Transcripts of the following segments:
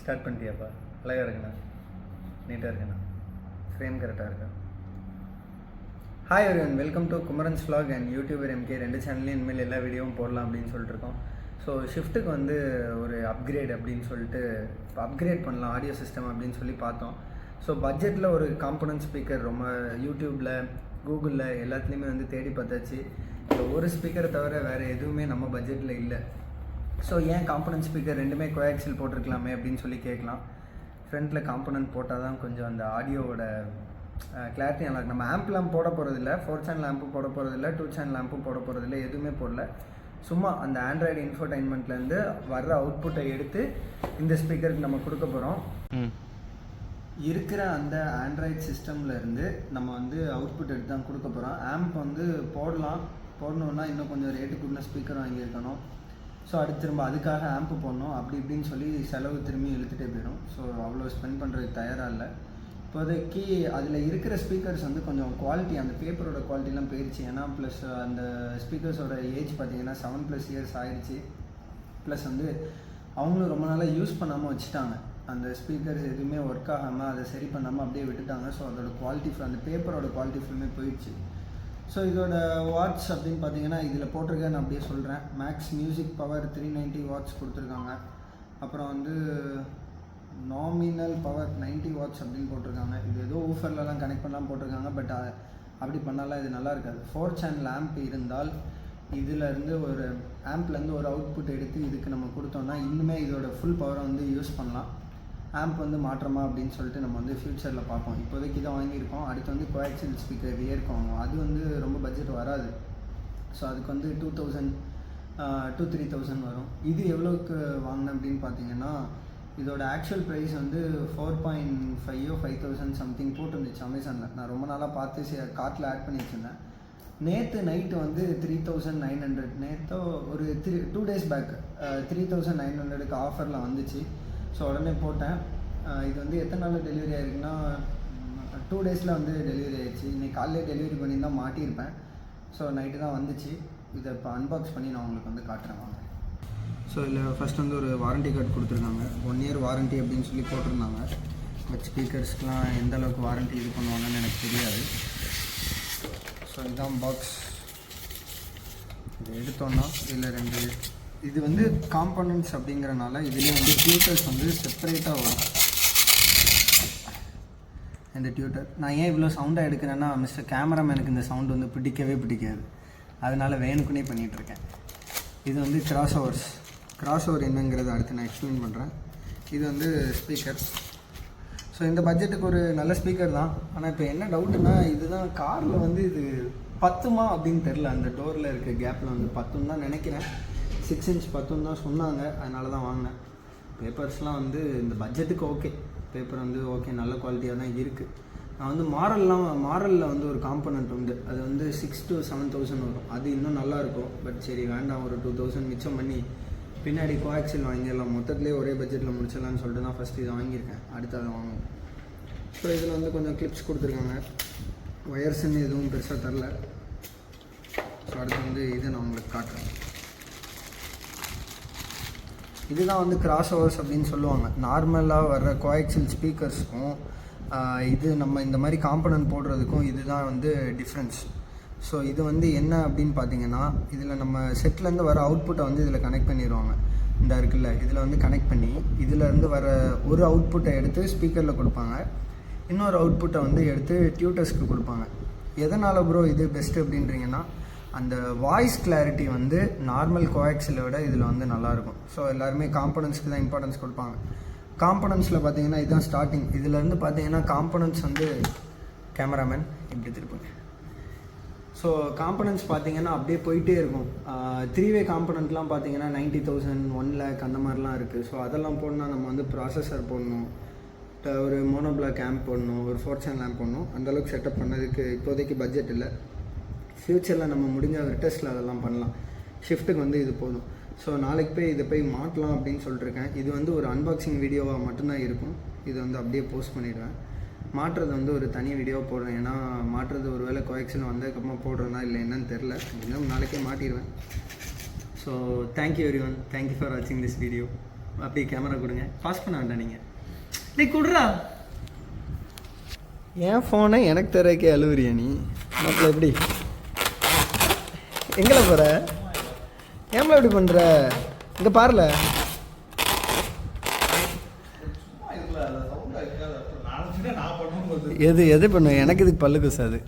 Start பண்ணிட்டியாப்பா? அழகாக இருக்குண்ணா, நீட்டாக இருக்குண்ணா, ஃப்ரேம் கரெக்டாக இருக்கா? Hi everyone, welcome to Kumaran's vlog and YouTuber MK. ரெண்டு சேனல்லையும் இனிமேல் எல்லா வீடியோவும் போடலாம் அப்படின்னு சொல்லிட்டுருக்கோம். ஸோ ஷிஃப்ட்டுக்கு வந்து ஒரு அப்கிரேட் அப்படின்னு சொல்லிட்டு அப்கிரேட் பண்ணலாம் ஆடியோ சிஸ்டம் அப்படின்னு சொல்லி பார்த்தோம். ஸோ பட்ஜெட்டில் ஒரு காம்பனன்ட் ஸ்பீக்கர் ரொம்ப யூடியூப்பில் கூகுளில் எல்லாத்துலேயுமே வந்து தேடி பார்த்தாச்சு. இந்த ஒரு ஸ்பீக்கரை தவிர வேறு எதுவுமே நம்ம பட்ஜெட்டில் இல்லை. ஸோ ஏன் காம்பனன்ட் ஸ்பீக்கர் ரெண்டுமே கோஆக்சியல் போட்டிருக்கலாமே அப்படின்னு சொல்லி கேட்கலாம். ஃப்ரண்ட்டில் காம்பனன்ட் போட்டால் தான் கொஞ்சம் அந்த ஆடியோவோட கிளாரிட்டி நல்லா இருக்கும். நம்ம ஆம்ப்லாம் போட போகிறதில்ல, 4 சேனல் ஆம்பும் போட போகிறதில்ல, 2 சேனல் ஆம்பும் போட போகிறதில்ல, எதுவுமே போடல. சும்மா அந்த ஆண்ட்ராய்டு இன்ஃபோடைன்மெண்ட்லேருந்து வர்ற அவுட்புட்டை எடுத்து இந்த ஸ்பீக்கருக்கு நம்ம கொடுக்க போகிறோம். இருக்கிற அந்த ஆண்ட்ராய்டு சிஸ்டம்லேருந்து நம்ம வந்து அவுட்புட் எடுத்து தான் கொடுக்க போகிறோம். ஆம்ப் வந்து போடணுன்னா இன்னும் கொஞ்சம் ரேட்டு கூடின ஸ்பீக்கர் வாங்கியிருக்கணும். ஸோ அடுத்து திரும்ப அதுக்காக ஆம்ப்பு போடணும், அப்படி இப்படின்னு சொல்லி செலவு திரும்பி இழுத்துகிட்டே போயிடும். ஸோ அவ்வளோ ஸ்பெண்ட் பண்ணுறதுக்கு தயாராக இல்லை. இப்போதைக்கு அதில் இருக்கிற ஸ்பீக்கர்ஸ் வந்து கொஞ்சம் குவாலிட்டி, அந்த பேப்பரோட குவாலிட்டிலாம் போயிடுச்சு. ஏன்னா ப்ளஸ் அந்த ஸ்பீக்கர்ஸோட ஏஜ் பார்த்திங்கன்னா 7+ இயர்ஸ் ஆயிடுச்சு. ப்ளஸ் வந்து அவங்களும் ரொம்ப நாளாக யூஸ் பண்ணாமல் வச்சுட்டாங்க. அந்த ஸ்பீக்கர்ஸ் எதுவுமே ஒர்க் ஆகாமல் அதை சரி பண்ணாமல் அப்படியே விட்டுட்டாங்க. ஸோ அதோட குவாலிட்டி, அந்த பேப்பரோட குவாலிட்டி ஃபுல்லுமே போயிடுச்சு. ஸோ இதோட வாட்ஸ் அப்படின்னு பார்த்தீங்கன்னா இதில் போட்டிருக்கேன்னு அப்படியே சொல்கிறேன். மேக்ஸ் மியூசிக் பவர் 390 வாட்ஸ் கொடுத்துருக்காங்க. அப்புறம் வந்து நாமினல் பவர் 90 வாட்ஸ் அப்படின்னு போட்டிருக்காங்க. இது ஏதோ ஊஃபர்லலாம் கனெக்ட் பண்ணலாம் போட்டிருக்காங்க. பட் அப்படி பண்ணாலாம் இது நல்லா இருக்காது. 4 சேனல் ஆம்ப் இருந்தால் இதிலேருந்து ஒரு ஆம்ப்லேருந்து ஒரு அவுட்புட் எடுத்து இதுக்கு நம்ம கொடுத்தோம்னா இன்னுமே இதோட ஃபுல் பவரை வந்து யூஸ் பண்ணலாம். ஆம்ப் வந்து மாற்றமா அப்படின்னு சொல்லிட்டு நம்ம வந்து ஃப்யூச்சரில் பார்ப்போம். இப்போதைக்கு இதை வாங்கியிருக்கோம். அடுத்து வந்து கோஆக்சியல் ஸ்பீக்கர் ஏற்கும். அது வந்து ரொம்ப பட்ஜெட் வராது. ஸோ அதுக்கு வந்து 2000 to 3000 வரும். இது எவ்வளோக்கு வாங்கினேன் அப்படின்னு பார்த்தீங்கன்னா இதோட ஆக்சுவல் ப்ரைஸ் வந்து 4.5 5000 சம்திங் போட்டுருந்துச்சு அமேசானில். நான் ரொம்ப நாளாக பார்த்து கார்ட்டில் ஆட் பண்ணி வச்சுருந்தேன். நேற்று நைட்டு வந்து 3900, நேற்றோ ஒரு 2 days பேக் 3900க்கு ஆஃபரில் வந்துச்சு. ஸோ உடனே போட்டேன். இது வந்து எத்தனை நாளில் டெலிவரி ஆகிருக்குன்னா 2 days வந்து டெலிவரி ஆகிடுச்சு. இன்றைக்கி காலையிலே டெலிவரி பண்ணி தான் மாட்டியிருப்பேன். ஸோ நைட்டு தான் வந்துச்சு. இதை இப்போ அன்பாக்ஸ் பண்ணி நான் உங்களுக்கு வந்து காட்டுறேன் வாங்க. ஸோ இதில் ஃபஸ்ட் வந்து ஒரு வாரண்ட்டி கார்டு கொடுத்துருக்காங்க. 1 year வாரண்ட்டி அப்படின்னு சொல்லி போட்டிருந்தாங்க. பட் ஸ்பீக்கர்ஸ்க்கெலாம் எந்த அளவுக்கு வாரண்ட்டி இது பண்ணுவாங்கன்னு எனக்கு தெரியாது. ஸோ இதுதான் பாக்ஸ். இது எடுத்தோன்னா இதில் 2 இது வந்து காம்பனன்ட்ஸ் அப்படிங்கிறனால இதுலேயே வந்து டியூட்டர்ஸ் வந்து செப்பரேட்டாக வரும். இந்த டியூட்டர் நான் ஏன் இவ்வளோ சவுண்டாக எடுக்கிறேன்னா மிஸ்டர் கேமராமேனுக்கு இந்த சவுண்டு வந்து பிடிக்காது. அதனால் வேணுக்குன்னே பண்ணிகிட்ருக்கேன். இது வந்து கிராஸ் ஓவர் என்னங்கிறது அடுத்து நான் எக்ஸ்பிளைன் பண்ணுறேன். இது வந்து ஸ்பீக்கர். ஸோ இந்த பட்ஜெட்டுக்கு ஒரு நல்ல ஸ்பீக்கர் தான். ஆனால் இப்போ என்ன டவுட்டுன்னா இதுதான் காரில் வந்து இது பத்துமா அப்படின்னு தெரில. அந்த டோரில் இருக்க கேப்பில் வந்து பத்துன்னு தான் நினைக்கிறேன். 6 inch பத்துன்னு தான் சொன்னாங்க. அதனால தான் வாங்கினேன். பேப்பர்ஸ்லாம் வந்து இந்த பட்ஜெட்டுக்கு ஓகே. பேப்பர் வந்து ஓகே, நல்ல குவாலிட்டியாக தான் இருக்குது. நான் வந்து மாரலில் வந்து ஒரு காம்பனண்ட் உண்டு. அது வந்து 6 to 7000 வரும். அது இன்னும் நல்லாயிருக்கும். பட் சரி வேண்டாம், ஒரு 2000 மிச்சம் பண்ணி பின்னாடி கோஆக்சியல் வாங்கிடலாம், மொத்தத்துலேயே ஒரே பட்ஜெட்டில் முடிச்சிடலான்னு சொல்லிட்டு தான் ஃபஸ்ட்டு இதை வாங்கியிருக்கேன். அடுத்து அதை வாங்குவோம். ஸோ இதில் வந்து கொஞ்சம் கிளிப்ஸ் கொடுத்துருக்காங்க. ஒயர்ஸ்ன்னு எதுவும் பெருசாக தரல. ஸோ அடுத்து வந்து இதை நான் உங்களுக்கு காட்டுறேன். இதுதான் வந்து கிராஸ் ஓவர்ஸ் அப்படின்னு சொல்லுவாங்க. நார்மலாக வர்ற கோஆக்சியல் ஸ்பீக்கர்ஸ்க்கும் இது நம்ம இந்த மாதிரி காம்பனன்ட் போடுறதுக்கும் இதுதான் வந்து டிஃப்ரென்ஸ். ஸோ இது வந்து என்ன அப்படின்னு பார்த்தீங்கன்னா இதில் நம்ம செட்லேருந்து வர அவுட்புட்டை வந்து இதில் கனெக்ட் பண்ணிடுவாங்க. இந்த இருக்குல்ல, இதில் வந்து கனெக்ட் பண்ணி இதிலேருந்து வர ஒரு அவுட்புட்டை எடுத்து ஸ்பீக்கரில் கொடுப்பாங்க. இன்னொரு அவுட்புட்டை வந்து எடுத்து டியூட்டர்ஸ்க்கு கொடுப்பாங்க. எதனால் ப்ரோ இது பெஸ்ட்டு அப்படின்றீங்கன்னா அந்த வாய்ஸ் கிளாரிட்டி வந்து நார்மல் கோஆக்சியலை விட இதில் வந்து நல்லாயிருக்கும். ஸோ எல்லாருமே காம்பனன்ட்ஸ்க்கு தான் இம்பார்ட்டன்ஸ் கொடுப்பாங்க. காம்பனன்ட்ஸில் பார்த்தீங்கன்னா இதுதான் ஸ்டார்டிங். இதிலேருந்து பார்த்தீங்கன்னா காம்பனன்ட்ஸ் வந்து கேமராமேன் இப்படி திருப்புங்க. ஸோ காம்பனன்ட்ஸ் பார்த்தீங்கன்னா அப்படியே போயிட்டே இருக்கும். 3-way காம்பனண்ட்லாம் பார்த்தீங்கன்னா 90,000 1 lakh அந்த மாதிரிலாம் இருக்குது. ஸோ அதெல்லாம் போடணுன்னா நம்ம வந்து ப்ராசஸர் போடணும், ஒரு மோனோபிளாக் ஆம்ப் போடணும், ஒரு 4 சேனல் ஆம்ப் போடணும். அந்தளவுக்கு செட்டப் பண்ணதுக்கு இப்போதைக்கு பட்ஜெட் இல்லை. ஃப்யூச்சரில் நம்ம முடிஞ்ச விட்டஸில் அதெல்லாம் பண்ணலாம். ஷிஃப்ட்டுக்கு வந்து இது போதும். ஸோ நாளைக்கு இதை போய் மாட்டலாம் அப்படின்னு சொல்லிட்டுருக்கேன். இது வந்து ஒரு அன்பாக்சிங் வீடியோவாக மட்டும்தான் இருக்கும். இது வந்து அப்படியே போஸ்ட் பண்ணிவிடுவேன். மாட்டுறது வந்து ஒரு தனி வீடியோ போடுறேன். ஏன்னா மாட்டுறது ஒரு வேளை கோஆக்சியல் வந்ததுக்கப்புறமா போடுறேன்னா இல்லை என்னன்னு தெரில. இன்னும் நாளைக்கே மாட்டிடுவேன். So thank you everyone. Thank you for வாட்சிங் திஸ் வீடியோ. அப்படி கேமரா கொடுங்க. பாஸ் பண்ண வேண்டாம் நீங்கள். நீ கொடுறா. என் ஃபோனை எனக்கு தரக்கே அழுவுறியா நீ? மாப்பிள்ள எப்படி எங்கே போகிற? ஏம்ல எப்படி பண்ணுற? இங்கே பாருல. எது பண்ணுவேன்? எனக்கு இதுக்கு பல்லு குசாது.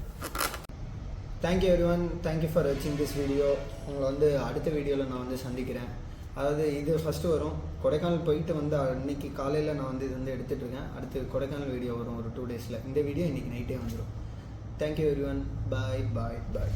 Thank you everyone. Thank you for வாட்சிங் திஸ் வீடியோ. உங்களை வந்து அடுத்த வீடியோவில் நான் வந்து சந்திக்கிறேன். அதாவது இது ஃபஸ்ட்டு வரும். கொடைக்கானல் போயிட்டு வந்து அன்றைக்கி காலையில் நான் வந்து இது வந்து எடுத்துகிட்ருக்கேன். அடுத்து கொடைக்கானல் வீடியோ வரும் ஒரு 2 டேஸில். இந்த வீடியோ இன்றைக்கி நைட்டே வந்துடும். Thank you everyone. Bye bye பாய்.